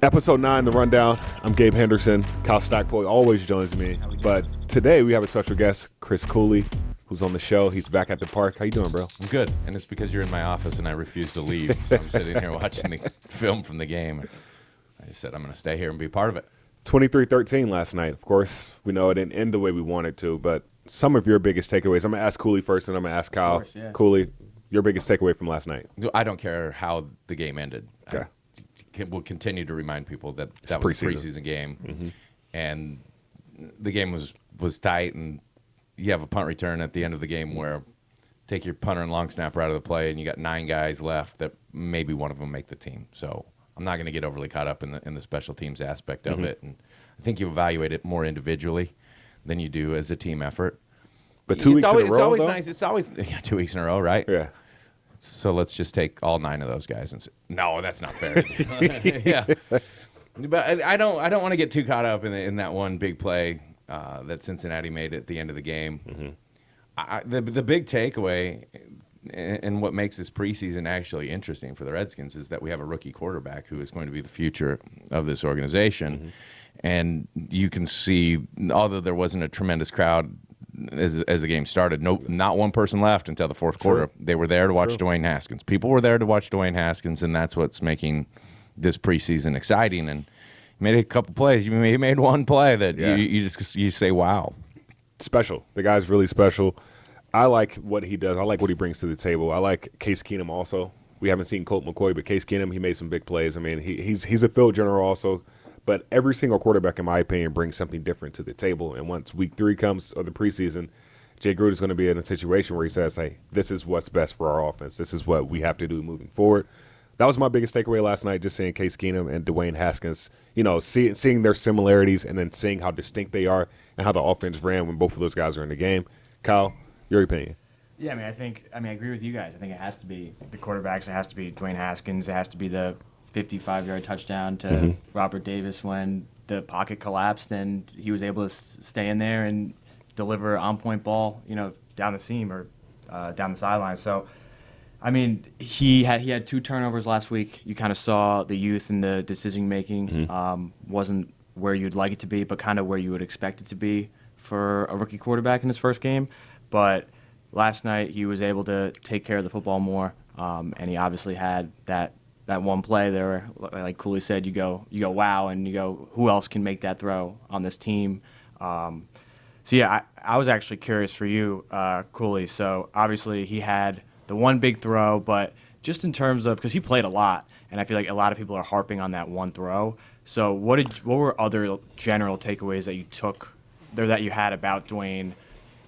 Episode 9, The Rundown. I'm Gabe Henderson. Kyle Stackpole always joins me. But today we have a special guest, Chris Cooley, who's on the show. He's back at the park. How you doing, bro? I'm good. And it's because you're in my office and I refuse to leave. So I'm sitting here watching the film from the game. I just said I'm going to stay here and be part of it. 23-13 last night. Of course, we know it didn't end the way we wanted to, but some of your biggest takeaways. I'm going to ask Cooley first, and I'm going to ask Kyle. Course, yeah. Cooley, your biggest takeaway from last night. I don't care how the game ended. Okay. We'll continue to remind people that It's that was a preseason. preseason game. Mm-hmm. And the game was tight, and you have a punt return at the end of the game where take your punter and long snapper out of the play, and you got 9 guys left that maybe one of them make the team. So I'm not going to get overly caught up in the special teams aspect of it. And I think you evaluate it more individually than you do as a team effort. But 2 weeks in a row, It's always though? nice. It's always 2 weeks in a row, right? Yeah. So let's just take all 9 of those guys and say, no, that's not fair. Yeah, but I don't want to get too caught up in that one big play that Cincinnati made at the end of the game. Mm-hmm. The big takeaway and what makes this preseason actually interesting for the Redskins is that we have a rookie quarterback who is going to be the future of this organization. Mm-hmm. And you can see, although there wasn't a tremendous crowd as the game started, not one person left until the fourth quarter. They were there to watch Dwayne Haskins. People were there to watch Dwayne Haskins, and that's what's making this preseason exciting. And he made a couple plays. He made one play that you say, wow. Special. The guy's really special. I like what he does. I like what he brings to the table. I like Case Keenum also. We haven't seen Colt McCoy, but Case Keenum, he made some big plays. I mean, he's a field general also. But every single quarterback, in my opinion, brings something different to the table. And once week 3 comes of the preseason, Jay Gruden is going to be in a situation where he says, hey, this is what's best for our offense. This is what we have to do moving forward. That was my biggest takeaway last night, just seeing Case Keenum and Dwayne Haskins, seeing their similarities and then seeing how distinct they are and how the offense ran when both of those guys are in the game. Kyle, your opinion? Yeah, I agree with you guys. I think it has to be the quarterbacks. It has to be Dwayne Haskins. It has to be the 55-yard touchdown to Robert Davis when the pocket collapsed and he was able to stay in there and deliver on-point ball, down the seam or down the sideline. So, I mean, he had 2 turnovers last week. You kind of saw the youth and the decision-making wasn't where you'd like it to be, but kind of where you would expect it to be for a rookie quarterback in his first game. But last night he was able to take care of the football more, and he obviously had that one play there, like Cooley said, you go wow, and you go, who else can make that throw on this team? I was actually curious for you, Cooley. So obviously he had the one big throw, but just in terms of, because he played a lot, and I feel like a lot of people are harping on that one throw. So what were other general takeaways that you took there that you had about Dwayne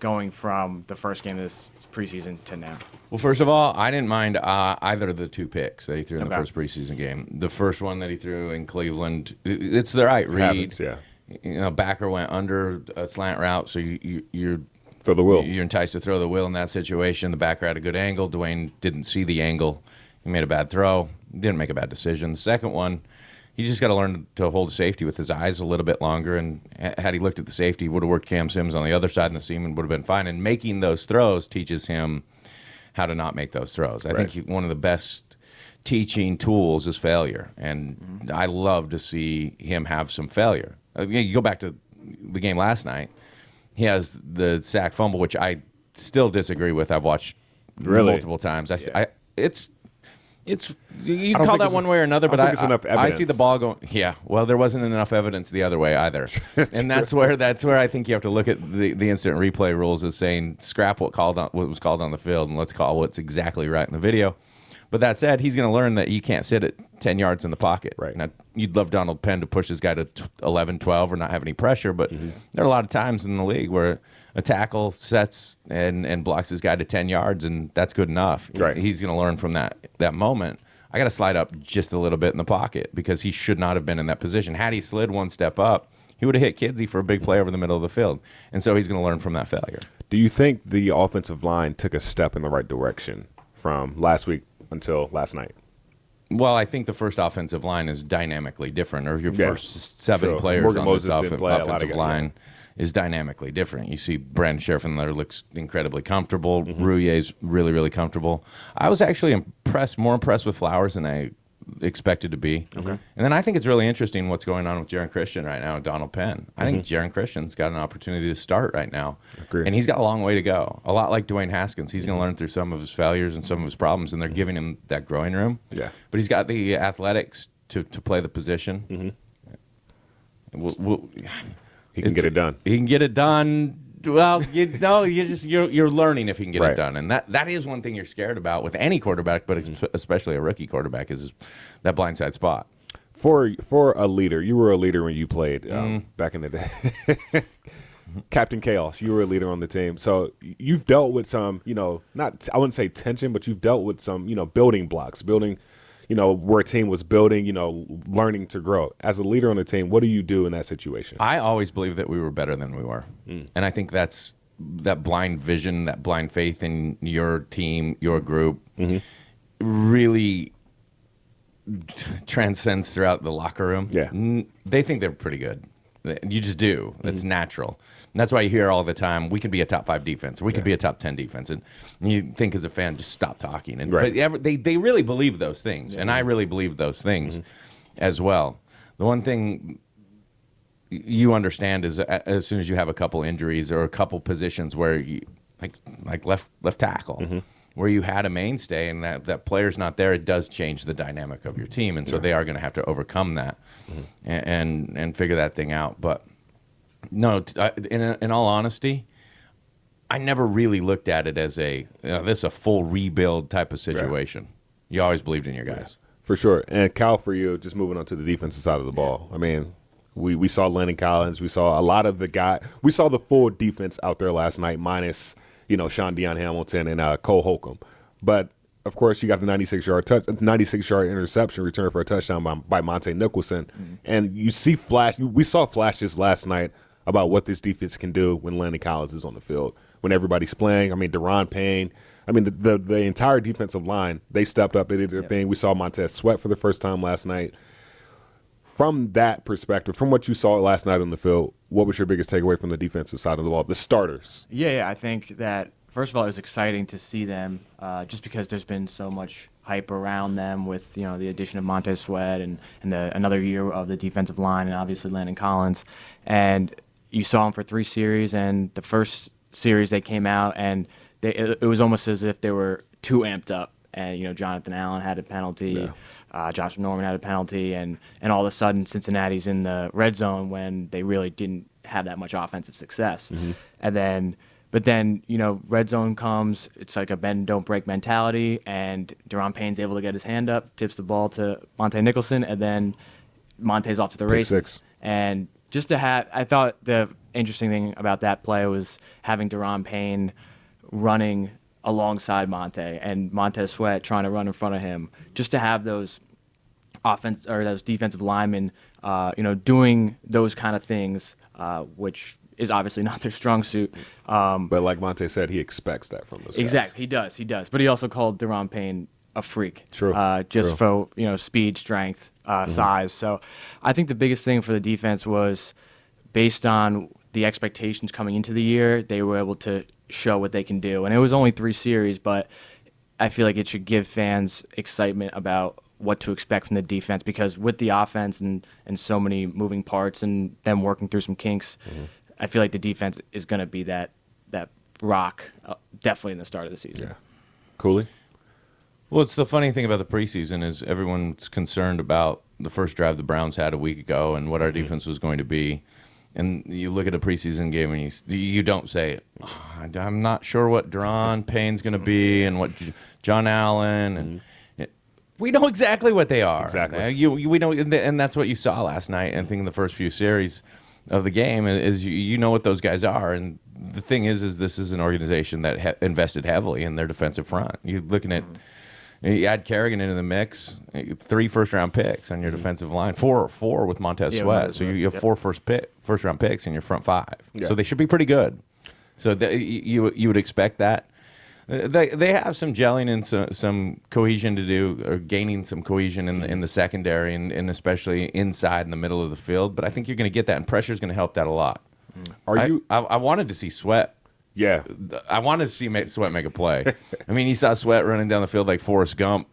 going from the first game of this preseason to now? Well, first of all, I didn't mind either of the 2 picks that he threw in the first preseason game. The first one that he threw in Cleveland, it's the right read. Happens, Backer went under a slant route, so you're throw the wheel. You're enticed to throw the wheel in that situation. The backer had a good angle. Dwayne didn't see the angle. He made a bad throw. Didn't make a bad decision. The second one, he just got to learn to hold safety with his eyes a little bit longer. And had he looked at the safety, he would have worked Cam Sims on the other side in the seam and would have been fine. And making those throws teaches him how to not make those throws. I think one of the best teaching tools is failure. And I love to see him have some failure. You go back to the game last night. He has the sack fumble, which I still disagree with. I've watched multiple times. It's you can call that one way or another, but I see the ball going. Yeah, well, there wasn't enough evidence the other way either, and that's where I think you have to look at the instant replay rules as saying scrap what was called on the field and let's call what's exactly right in the video. But that said, he's going to learn that you can't sit at 10 yards in the pocket. Right. Now, you'd love Donald Penn to push this guy to 11, 12 or not have any pressure, but there are a lot of times in the league where a tackle sets and blocks his guy to 10 yards, and that's good enough. Right. He's going to learn from that moment. I got to slide up just a little bit in the pocket because he should not have been in that position. Had he slid one step up, he would have hit Kidsey for a big play over the middle of the field. And so he's going to learn from that failure. Do you think the offensive line took a step in the right direction from last week until last night? Well, I think the first offensive line is dynamically different, or your first 7 players Morgan on Moses this didn't play, offensive line is dynamically different. You see Brandon Sheriff there looks incredibly comfortable. Rouillet's really, really comfortable. I was actually more impressed with Flowers than I expected to be. Okay. And then I think it's really interesting what's going on with Jaron Christian right now and Donald Penn. I think Jaron Christian's got an opportunity to start right now. Agreed. And he's got a long way to go. A lot like Dwayne Haskins. He's going to learn through some of his failures and some of his problems, and they're giving him that growing room. Yeah. But he's got the athletics to play the position. He can get it done. He can get it done. Well, you're learning if he can get it done, and that is one thing you're scared about with any quarterback, but especially a rookie quarterback, is that blindside spot. For a leader, you were a leader when you played back in the day. Captain Chaos, you were a leader on the team, so you've dealt with some, not I wouldn't say tension, but you've dealt with some, building blocks, where a team was building, learning to grow. As a leader on the team, what do you do in that situation? I always believed that we were better than we were. And I think that's that blind vision, that blind faith in your team, your group, really transcends throughout the locker room. Yeah. They think they're pretty good. You just do. It's natural. And that's why you hear all the time, we could be a top 5 defense. We could be a top 10 defense. And you think as a fan, just stop talking. And But they really believe those things. And I really believe those things as well. The one thing you understand is as soon as you have a couple injuries or a couple positions where you, like left tackle, where you had a mainstay and that player's not there, it does change the dynamic of your team. And so they are going to have to overcome that and figure that thing out. But no, in all honesty, I never really looked at it as this is a full rebuild type of situation. Right. You always believed in your guys. Yeah, for sure. And Cal, for you, just moving on to the defensive side of the ball. I mean, we saw Landon Collins. We saw a lot of we saw the full defense out there last night, minus Sean Deion Hamilton and Cole Holcomb. But of course, you got the 96-yard interception return for a touchdown by Monte Nicholson, and you see we saw flashes last night about what this defense can do when Landon Collins is on the field, when everybody's playing. I mean, Deron Payne. I mean, the entire defensive line, they stepped up, they did their thing. We saw Montez Sweat for the first time last night. From that perspective, from what you saw last night on the field, what was your biggest takeaway from the defensive side of the ball, the starters? Yeah, I think that, first of all, it was exciting to see them just because there's been so much hype around them with the addition of Montez Sweat and another year of the defensive line and obviously Landon Collins. And you saw them for 3 series, and the first series they came out and it was almost as if they were too amped up. And Jonathan Allen had a penalty, Josh Norman had a penalty, and all of a sudden Cincinnati's in the red zone when they really didn't have that much offensive success. But then red zone comes, it's like a bend don't break mentality, and Deron Payne's able to get his hand up, tips the ball to Monte Nicholson, and then Monte's off to the races. Pick 6. And just to I thought the interesting thing about that play was having Deron Payne running alongside Monte and Montez Sweat trying to run in front of him, just to have those those defensive linemen, doing those kind of things, which is obviously not their strong suit. But like Monte said, he expects that from those guys. Exactly, he does. But he also called Deron Payne a freak. True. For speed, strength, size. So I think the biggest thing for the defense was based on the expectations coming into the year, they were able to show what they can do. And it was only 3 series, but I feel like it should give fans excitement about what to expect from the defense, because with the offense and so many moving parts and them working through some kinks, I feel like the defense is going to be that rock definitely in the start of the season. Yeah. Cooley? Well, it's the funny thing about the preseason is everyone's concerned about the first drive the Browns had a week ago and what our defense was going to be. And you look at a preseason game and you don't say, I'm not sure what Deron Payne's going to be and what John Allen and we know exactly what they are. Exactly. We know, and that's what you saw last night. And I think in the first few series of the game is you know what those guys are. And the thing is this is an organization that invested heavily in their defensive front. You're looking at. You add Kerrigan into the mix, 3 first-round picks on your defensive line, 4 with Montez Sweat. So you have 4 first-round picks in your front 5. Yeah. So they should be pretty good. So you would expect that. They have some gelling and some cohesion to do, or gaining some cohesion in the secondary and especially inside in the middle of the field. But I think you're going to get that, and pressure is going to help that a lot. I wanted to see Sweat Yeah. I wanted to see Sweat make a play. I mean, you saw Sweat running down the field like Forrest Gump,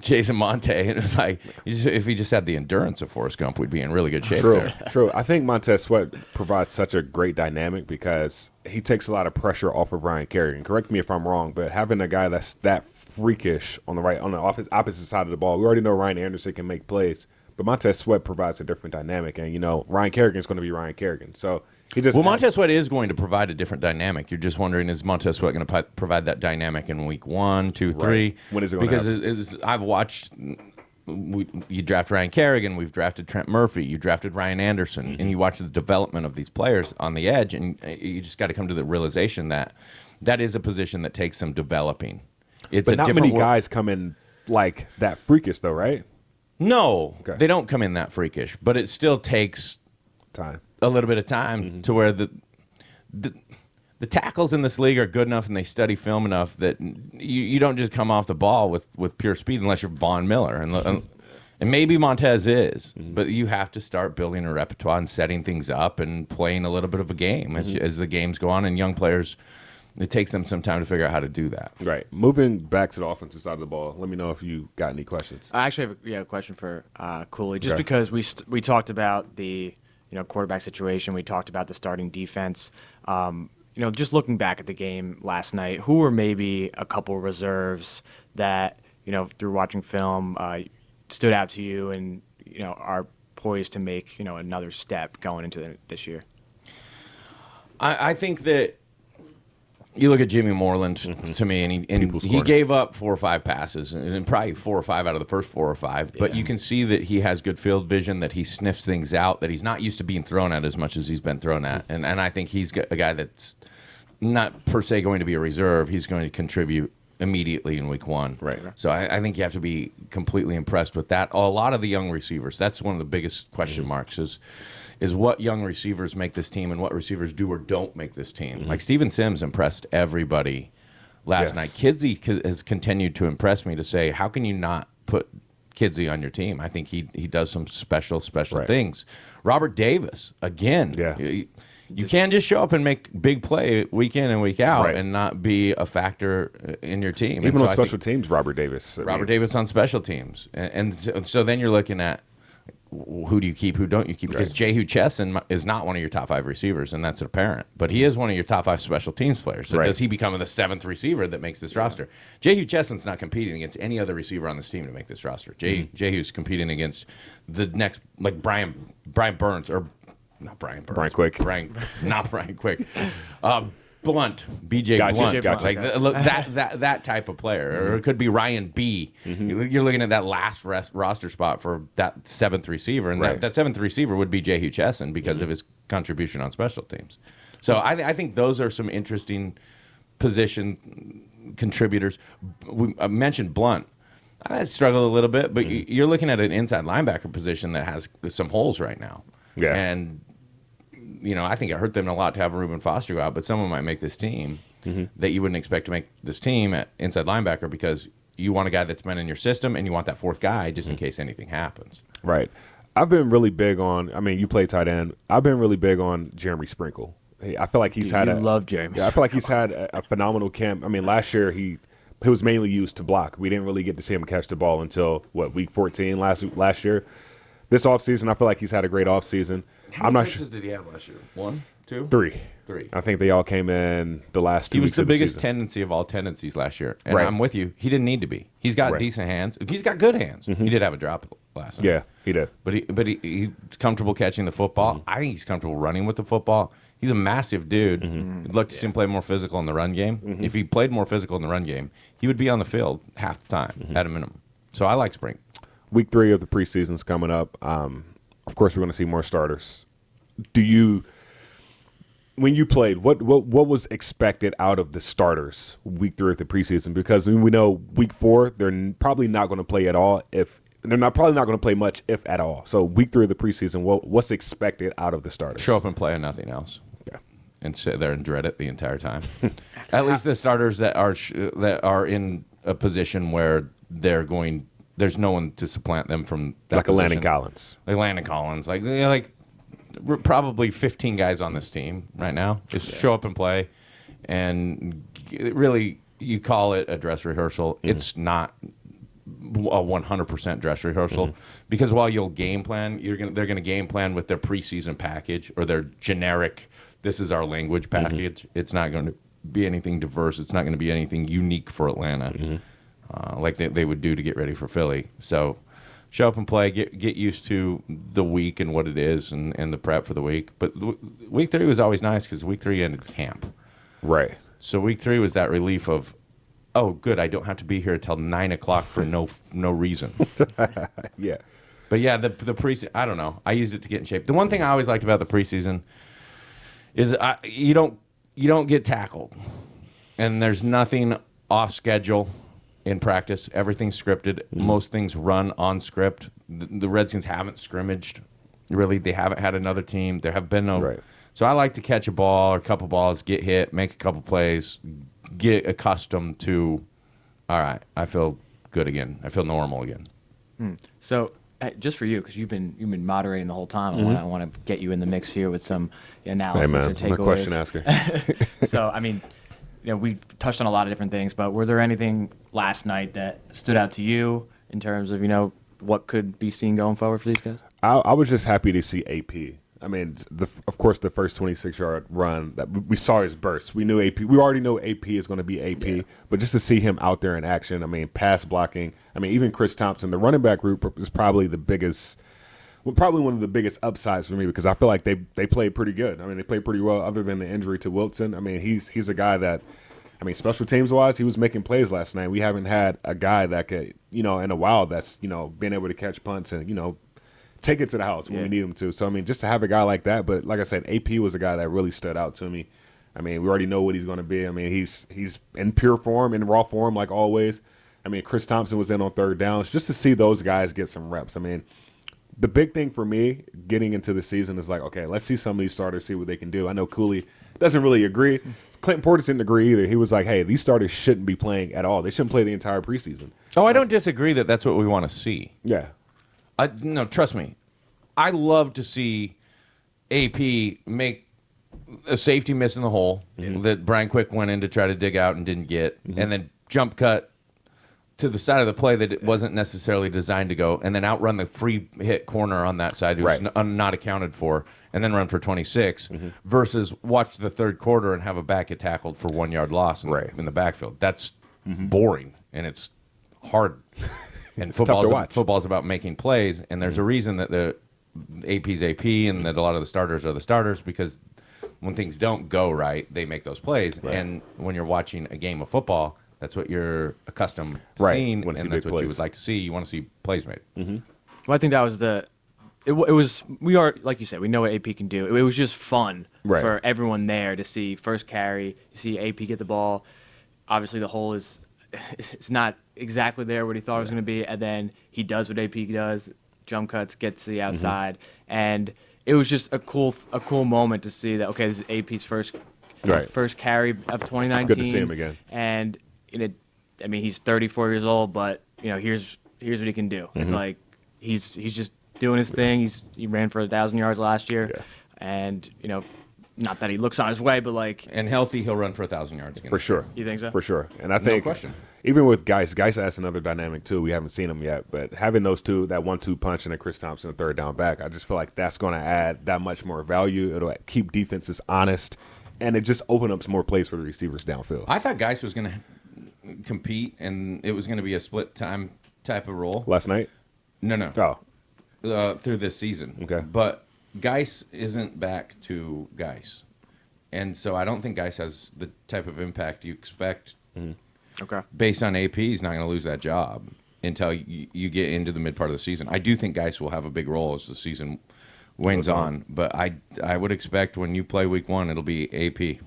chasing Monte, and it's like if he just had the endurance of Forrest Gump, we'd be in really good shape there. True. I think Montez Sweat provides such a great dynamic because he takes a lot of pressure off of Ryan Kerrigan. Correct me if I'm wrong, but having a guy that's that freakish on the opposite side of the ball, we already know Ryan Anderson can make plays, but Montez Sweat provides a different dynamic, and Ryan Kerrigan's going to be Ryan Kerrigan, so. Montez Sweat is going to provide a different dynamic. You're just wondering, is Montez Sweat going to provide that dynamic in week 1, 2, 3? Right. When is it going to happen? Because I've watched, you draft Ryan Kerrigan, we've drafted Trent Murphy, you drafted Ryan Anderson, and you watch the development of these players on the edge, and you just got to come to the realization that that is a position that takes some developing. But not many guys come in like that freakish, though, right? No, they don't come in that freakish, but it still takes time. A little bit of time to where the tackles in this league are good enough and they study film enough that you don't just come off the ball with pure speed unless you're Von Miller. And maybe Montez is, but you have to start building a repertoire and setting things up and playing a little bit of a game as the games go on. And young players, it takes them some time to figure out how to do that. Right. Moving back to the offensive side of the ball, let me know if you got any questions. I actually have a question for Cooley, just because we talked about the quarterback situation. We talked about the starting defense. Just looking back at the game last night, who were maybe a couple reserves that, through watching film, stood out to you and, are poised to make, another step going into this year? I think that you look at Jimmy Moreland to me, and he gave up 4 or 5 passes, and probably 4 or 5 out of the first 4 or 5. But you can see that he has good field vision, that he sniffs things out, that he's not used to being thrown at as much as he's been thrown at. And I think he's a guy that's not per se going to be a reserve. He's going to contribute immediately in week 1. Right. So I think you have to be completely impressed with that. A lot of the young receivers, that's one of the biggest question marks is what young receivers make this team and what receivers do or don't make this team. Like Steven Sims impressed everybody last night. Kidsey has continued to impress me to say, how can you not put Kidsey on your team? I think he does some special things. Robert Davis, again. Yeah. You can't just show up and make big play week in and week out and not be a factor in your team. Even on special teams, Robert Davis. Davis on special teams. And so then you're looking at, who do you keep, who don't you keep? Because Jehu Chesson is not one of your top 5 receivers, and that's apparent. But he is one of your top 5 special teams players. So does he become the 7th receiver that makes this roster? Jehu Chesson's not competing against any other receiver on this team to make this roster. Jehu's competing against the next, like Brian Burns, or not Brian Burns. Brian Quick. Not Brian Quick. Blunt, BJ Blunt, like that type of player, or it could be Ryan B. You're looking at that last roster spot for that 7th receiver, and that 7th receiver would be Jehu Chesson because of his contribution on special teams. So I think those are some interesting position contributors. I mentioned Blunt. I struggled a little bit, but you're looking at an inside linebacker position that has some holes right now. Yeah. And I think it hurt them a lot to have Reuben Foster go out, but someone might make this team that you wouldn't expect to make this team at inside linebacker because you want a guy that's been in your system and you want that 4th guy just in case anything happens. Right. I've been really big on, you play tight end. I've been really big on Jeremy Sprinkle. I feel like he's love Jeremy. Yeah, I feel like he's had a phenomenal camp. Last year he was mainly used to block. We didn't really get to see him catch the ball until, week 14 last year. This offseason, I feel like he's had a great offseason. How many catches did he have last year? 1, 2? 3. 3. I think they all came in the last 2 weeks. He was the biggest tendency of all tendencies last year. And I'm with you. He didn't need to be. He's got decent hands. He's got good hands. He did have a drop last night. Yeah, he did. But he's comfortable catching the football. I think he's comfortable running with the football. He's a massive dude. I'd like to see him play more physical in the run game. If he played more physical in the run game, he would be on the field half the time at a minimum. So I like Spring. Week 3 of the preseason's coming up. Of course, we're going to see more starters. When you played, what was expected out of the starters week 3 of the preseason? Because we know week 4 they're probably not going to play at all. Probably not going to play much, if at all. So week 3 of the preseason, what's expected out of the starters? Show up and play and nothing else. Yeah, and sit there and dread it the entire time. At least the starters that are in a position where there's no one to supplant them from that like a position. Landon Collins. Like Landon Collins. Like probably 15 guys on this team right now. Just show up and play, and really, you call it a dress rehearsal. It's not a 100% dress rehearsal because while you'll game plan, they're gonna game plan with their preseason package or their generic. This is our language package. It's not going to be anything diverse. It's not going to be anything unique for Atlanta, like they would do to get ready for Philly. So. Show up and play, get used to the week and what it is and the prep for the week. But week 3 was always nice because week 3 ended camp. Right. So week 3 was that relief of, oh, good, I don't have to be here until 9 o'clock for no reason. Yeah. But yeah, the preseason, I don't know. I used it to get in shape. The one thing I always liked about the preseason is you don't get tackled. And there's nothing off schedule. In practice, everything's scripted. Most things run on script. The Redskins haven't scrimmaged. Really, they haven't had another team. There have been no. Right. So I like to catch a ball or a couple balls, get hit, make a couple plays, get accustomed to. All right, I feel good again. I feel normal again. So, just for you, because you've been moderating the whole time, I want to get you in the mix here with some analysis Hey, or man, takeaways. I'm a question asker. So, I mean, we've touched on a lot of different things, but were there anything last night that stood out to you in terms of, what could be seen going forward for these guys? I was just happy to see AP. I mean, of course, the first 26-yard run that we saw his burst. We knew AP. We already know AP is going to be AP, but just to see him out there in action, I mean, pass blocking. I mean, even Chris Thompson, the running back group is probably probably one of the biggest upsides for me because I feel like they played pretty good. I mean, they played pretty well other than the injury to Wilson. I mean, he's a guy that, I mean, special teams wise, he was making plays last night. We haven't had a guy that could, in a while that's, being able to catch punts and, take it to the house when we need him to. So, I mean, just to have a guy like that, but like I said, AP was a guy that really stood out to me. I mean, we already know what he's going to be. I mean, he's in pure form, in raw form like always. I mean, Chris Thompson was in on third downs. Just to see those guys get some reps. I mean, the big thing for me getting into the season is like, okay, let's see some of these starters, see what they can do. I know Cooley doesn't really agree. Clinton Portis didn't agree either. He was like, hey, these starters shouldn't be playing at all. They shouldn't play the entire preseason. Oh, I don't disagree that that's what we want to see. Yeah. No, trust me. I love to see AP make a safety miss in the hole that Brian Quick went in to try to dig out and didn't get, and then jump cut to the side of the play that it wasn't necessarily designed to go, and then outrun the free hit corner on that side who's not accounted for, and then run for 26, versus watch the third quarter and have a back get tackled for 1 yard loss in the backfield. That's boring, and it's hard. And football's about making plays, and there's a reason that the AP's AP and that a lot of the starters are the starters because when things don't go right, they make those plays. Right. And when you're watching a game of football, that's what you're accustomed to seeing, and that's what you would like to see. You want to see plays made. Well, I think that was it was, we are, like you said, we know what AP can do. It was just fun for everyone there to see first carry, see AP get the ball. Obviously, the hole is it's not exactly there what he thought it was going to be, and then he does what AP does. Jump cuts, gets to the outside, and it was just a cool moment to see that. Okay, this is AP's first carry of 2019. Good to see him again. And I mean, he's 34 years old, but here's what he can do. It's like he's just doing his thing. He ran for 1,000 yards last year, and not that he looks on his way, but and healthy, he'll run for 1,000 yards again. For sure. You think so? For sure. And I think no question. Even with Geis adds another dynamic too. We haven't seen him yet, but having those two, that 1-2 punch and then Chris Thompson, a third down back, I just feel like that's going to add that much more value. It'll keep defenses honest, and it just open up some more plays for the receivers downfield. I thought Geis was going to compete, and it was going to be a split time type of role. Last night? No. Oh. Through this season. Okay. But Geis isn't back to Geis. And so I don't think Geis has the type of impact you expect. Okay. Based on AP, he's not going to lose that job until you get into the mid part of the season. I do think Geis will have a big role as the season wanes on. But I would expect when you play week 1, it'll be AP.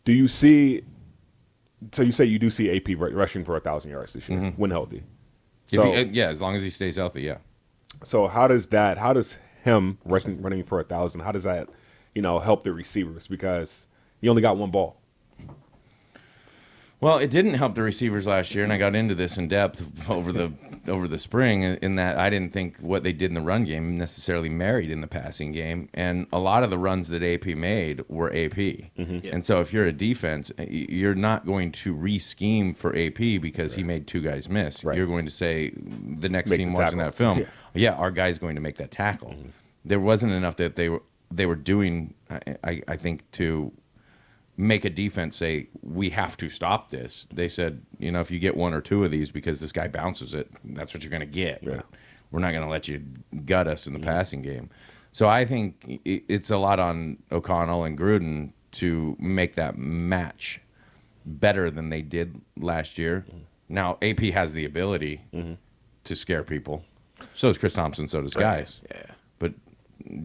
Do you see – so you say you do see AP rushing for 1,000 yards this year when healthy? So, as long as he stays healthy, yeah. So how does him running for 1,000, how does that – help the receivers because you only got one ball? Well, it didn't help the receivers last year, and I got into this in depth over the spring in that I didn't think what they did in the run game necessarily married in the passing game, and a lot of the runs that AP made were AP. And so if you're a defense, you're not going to re-scheme for AP because he made two guys miss. You're going to say the next Make team the watching tackle. that film, our guy's going to make that tackle. There wasn't enough that they were doing, I think, to make a defense say, we have to stop this. They said, if you get one or two of these because this guy bounces it, that's what you're going to get. But we're not going to let you gut us in the passing game. So I think it's a lot on O'Connell and Gruden to make that match better than they did last year. Now, AP has the ability to scare people. So does Chris Thompson, so does guys. Yeah. But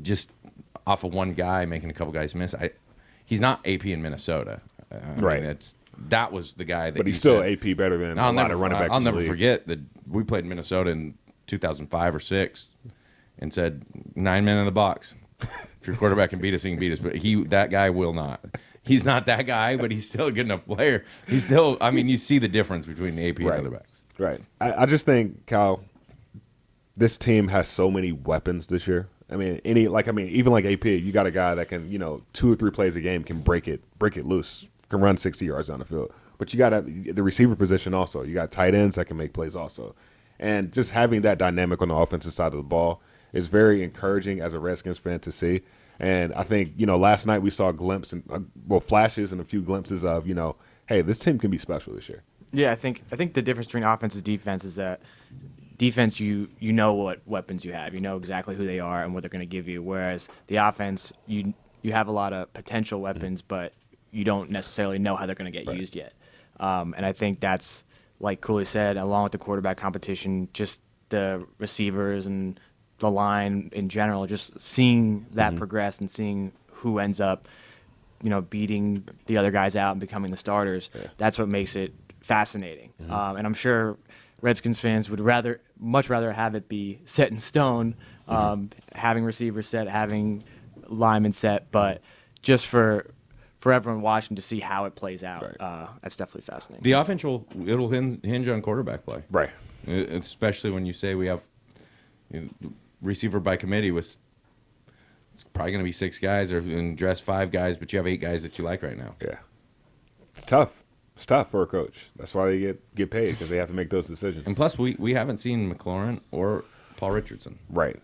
just off of one guy making a couple guys miss, he's not AP in Minnesota. I mean, that was the guy that. But he's still AP better than a lot of running backs. I'll in the never league. forget that we played Minnesota in 2005 or 6 and said 9 men in the box. If your quarterback can beat us, he can beat us. But that guy will not. He's not that guy, but he's still a good enough player. He's still. I mean, you see the difference between AP and other backs. Right. I just think, Kyle, this team has so many weapons this year. I mean, even like AP, you got a guy that can, 2 or 3 plays a game can break it loose, can run 60 yards down the field. But you got the receiver position also. You got tight ends that can make plays also. And just having that dynamic on the offensive side of the ball is very encouraging as a Redskins fan to see. And I think, last night we saw flashes and a few glimpses of, hey, this team can be special this year. Yeah, I think the difference between offense and defense is that defense, you know what weapons you have. You know exactly who they are and what they're going to give you. Whereas the offense, you have a lot of potential weapons, but you don't necessarily know how they're going to get used yet. And I think that's, like Cooley said, along with the quarterback competition, just the receivers and the line in general, just seeing that progress and seeing who ends up, beating the other guys out and becoming the starters. That's what makes it fascinating. And I'm sure Redskins fans would much rather have it be set in stone, having receivers set, having linemen set, but just for everyone watching to see how it plays out, that's definitely fascinating. The offense it'll hinge on quarterback play, Right. especially when you say we have receiver by committee with. It's probably going to be 6 guys and dress 5 guys, but you have 8 guys that you like right now. Yeah. It's tough. It's tough for a coach. That's why they get paid, because they have to make those decisions. And plus, we haven't seen McLaurin or Paul Richardson. Right.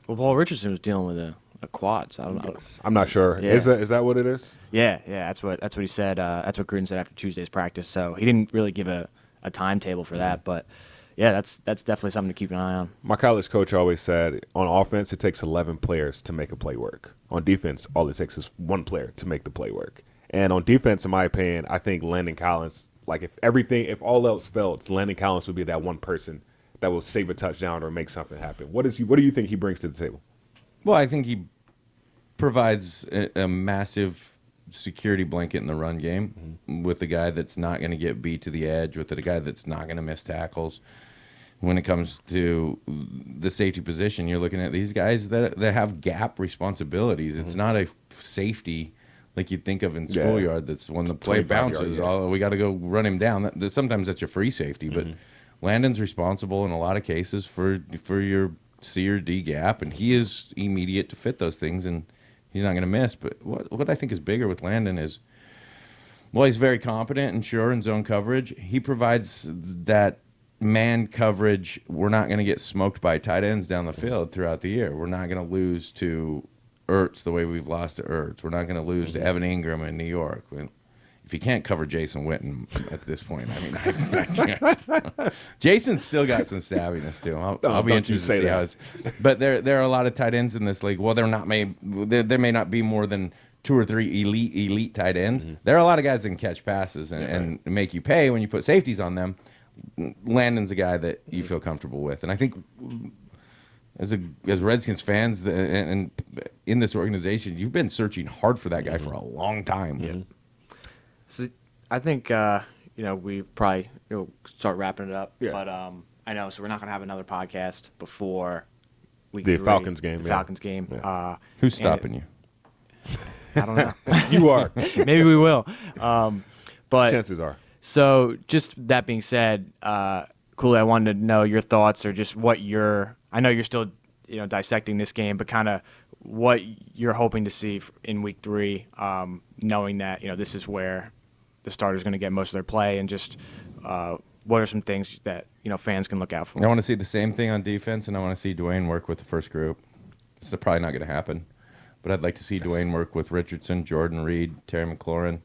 Well, Paul Richardson was dealing with a quad, so I don't know. I'm not sure. Yeah. Is that what it is? Yeah, that's what he said. That's what Gruden said after Tuesday's practice. So he didn't really give a timetable for that, but yeah, that's definitely something to keep an eye on. My college coach always said, on offense, it takes 11 players to make a play work. On defense, all it takes is 1 player to make the play work. And on defense, in my opinion, I think Landon Collins, if all else fails, Landon Collins would be that one person that will save a touchdown or make something happen. What do you think he brings to the table? Well, I think he provides a massive security blanket in the run game with the guy that's not going to get beat to the edge, with the guy that's not going to miss tackles. When it comes to the safety position, you're looking at these guys that have gap responsibilities. It's not a safety like you'd think of in schoolyard. That's when the play bounces. We got to go run him down. Sometimes that's your free safety, but Landon's responsible in a lot of cases for your C or D gap, and he is immediate to fit those things, and he's not going to miss. But what I think is bigger with Landon is, well, he's very competent and sure in zone coverage. He provides that man coverage. We're not going to get smoked by tight ends down the field throughout the year. We're not going to lose to Ertz the way we've lost to Ertz. We're not going to lose to Evan Ingram in New York. If you can't cover Jason Witten at this point, I mean, Jason's still got some savviness to him. I'll be interested to see how it's. But there are a lot of tight ends in this league. Well, there may not be more than 2 or 3 elite tight ends. There are a lot of guys that can catch passes and make you pay when you put safeties on them. Landon's a guy that you feel comfortable with, and I think as Redskins fans and in this organization, you've been searching hard for that guy for a long time. So I think we probably start wrapping it up. Yeah. But I know, so we're not going to have another podcast before week The 3, Falcons game. The Falcons game. Yeah. Who's stopping you? I don't know. You are. Maybe we will. But Chances are. So just that being said, Cooley, I wanted to know your thoughts or just what I know you're still dissecting this game, but kind of what you're hoping to see in week 3, knowing that this is where the starter's going to get most of their play, and just what are some things that fans can look out for. I want to see the same thing on defense, and I want to see Dwayne work with the first group. It's probably not going to happen, but I'd like to see Dwayne work with Richardson, Jordan Reed, Terry McLaurin.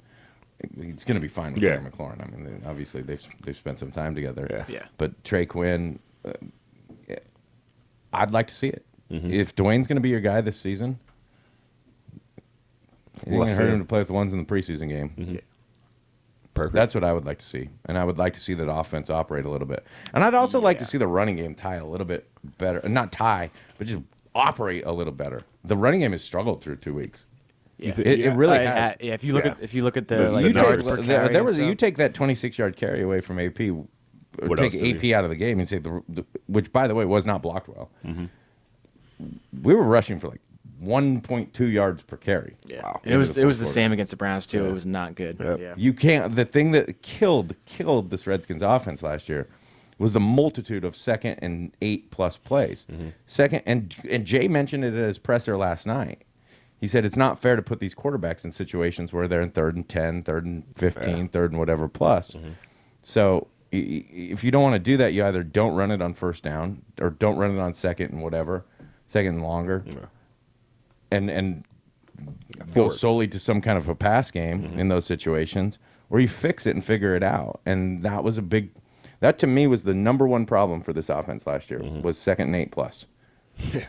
He's going to be fine with Terry McLaurin. I mean, obviously they've spent some time together. Yeah. But Trey Quinn, I'd like to see it. Mm-hmm. If Dwayne's going to be your guy this season, you're going to hurt him to play with the ones in the preseason game. Mm-hmm. Perfect. That's what I would like to see. And I would like to see that offense operate a little bit. And I'd also like to see the running game tie a little bit better. Not tie, but just operate a little better. The running game has struggled through 2 weeks. Yeah. It really has. Yeah, if you look at the you yards per carry you take that 26-yard carry away from AP, or What take else do AP we- out of the game and say which by the way was not blocked well. Mm-hmm. We were rushing for like 1.2 yards per carry. Yeah. Wow. And it was the same against the Browns too. Yeah. It was not good. Yep. Yeah. You can't. The thing that killed this Redskins offense last year was the multitude of 2nd and 8+ plays. Mm-hmm. Second, and Jay mentioned it at his presser last night. He said it's not fair to put these quarterbacks in situations where they're in 3rd and 10, 3rd and 15, 3rd and whatever plus. Mm-hmm. So if you don't want to do that, you either don't run it on 1st down or don't run it on 2nd and whatever, 2nd and longer, and go solely to some kind of a pass game in those situations, or you fix it and figure it out. And that was that to me was the number one problem for this offense last year was 2nd and 8+.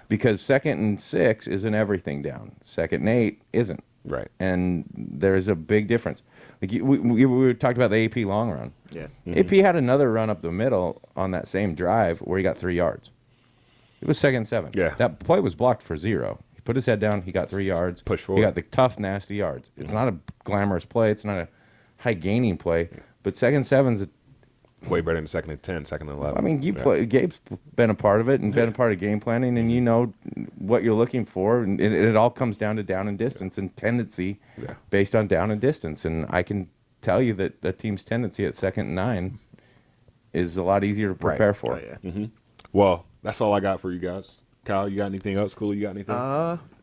Because 2nd and 6 isn't everything down. 2nd and 8 isn't. Right. And there's a big difference. Like we talked about the AP long run. Yeah. AP had another run up the middle on that same drive where he got 3 yards. It was 2nd and 7. Yeah. That play was blocked for 0. He put his head down. He got 3 yards. Push He forward. got the tough, nasty yards. It's not a glamorous play. It's not a high gaining play. But 2nd and 7's Way better than 2nd and 10, 2nd and 11. I mean, Yeah. Gabe's been a part of it and been a part of game planning, and you know what you're looking for. And it all comes down to down and distance and tendency based on down and distance. And I can tell you that the team's tendency at 2nd and 9 is a lot easier to prepare for. Oh, yeah. Well, that's all I got for you guys. Kyle, you got anything else? Cooley, you got anything?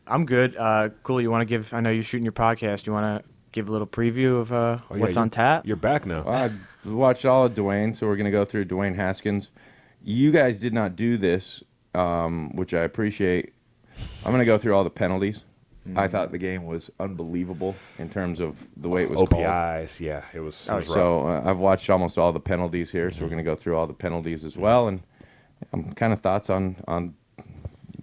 I'm good. Cooley, you want to give? I know you're shooting your podcast. You want to give a little preview of what's on tap? You're back now. I watched all of Dwayne, so we're going to go through Dwayne Haskins. You guys did not do this, which I appreciate. I'm going to go through all the penalties. I thought the game was unbelievable in terms of the way it was called. OPIs, yeah, it was rough. So I've watched almost all the penalties here, so we're going to go through all the penalties as well. And kind of thoughts on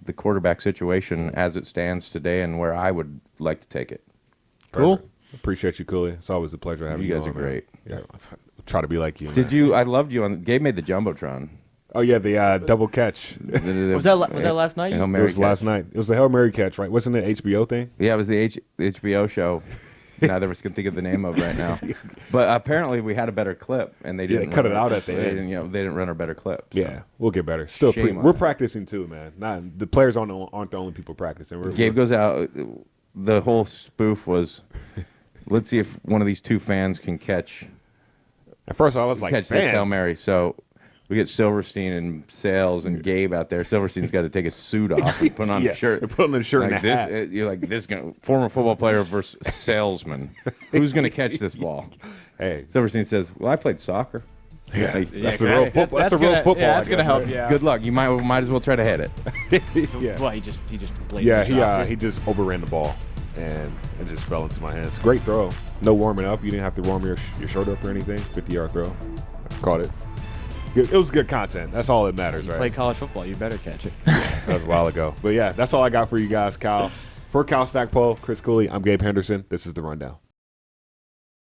the quarterback situation as it stands today and where I would like to take it. Cool. Perfect. Appreciate you, Cooley. It's always a pleasure having you. You guys on, are man. great. Yeah, try to be like you. Did man. you? I loved you on. Gabe made the jumbotron. Oh yeah, the double catch. Was that last night? Hail It Mary was last catch. night. It was the Hail Mary catch, right? Wasn't it HBO thing? Yeah, it was the HBO show. Neither of us can think of the name of right now. But apparently we had a better clip, and they Yeah, didn't they cut run it out at the they end. Didn't, they didn't run a better clip. So. Yeah, we'll get better. Still, Shame on we're that. practicing too, man. Not the players aren't the only people practicing. Gabe goes out. The whole spoof was, let's see if one of these two fans can catch At first, I was like, this "Man." Hail Mary. So we get Silverstein and Sales and Gabe out there. Silverstein's got to take his suit off and put on Yeah, a shirt. they're putting on a shirt like and a this, hat. You're like this former football player versus salesman. Who's going to catch this ball? Hey, Silverstein says, "Well, I played soccer." yeah, Like, that's the real football. That's the real football. Yeah, that's I gonna guess, help man. you out. Good luck. You might as well try to hit it. Yeah, Well, he just blatantly yeah. dropped it. He just overran the ball, and it just fell into my hands. Great throw. No warming up. You didn't have to warm your shirt up or anything. 50-yard throw. Caught it. It was good content. That's all that matters, right? Play college football. You better catch it. That was a while ago. But yeah, that's all I got for you guys, Kyle. For Kyle Stackpole, Chris Cooley, I'm Gabe Henderson. This is The Rundown.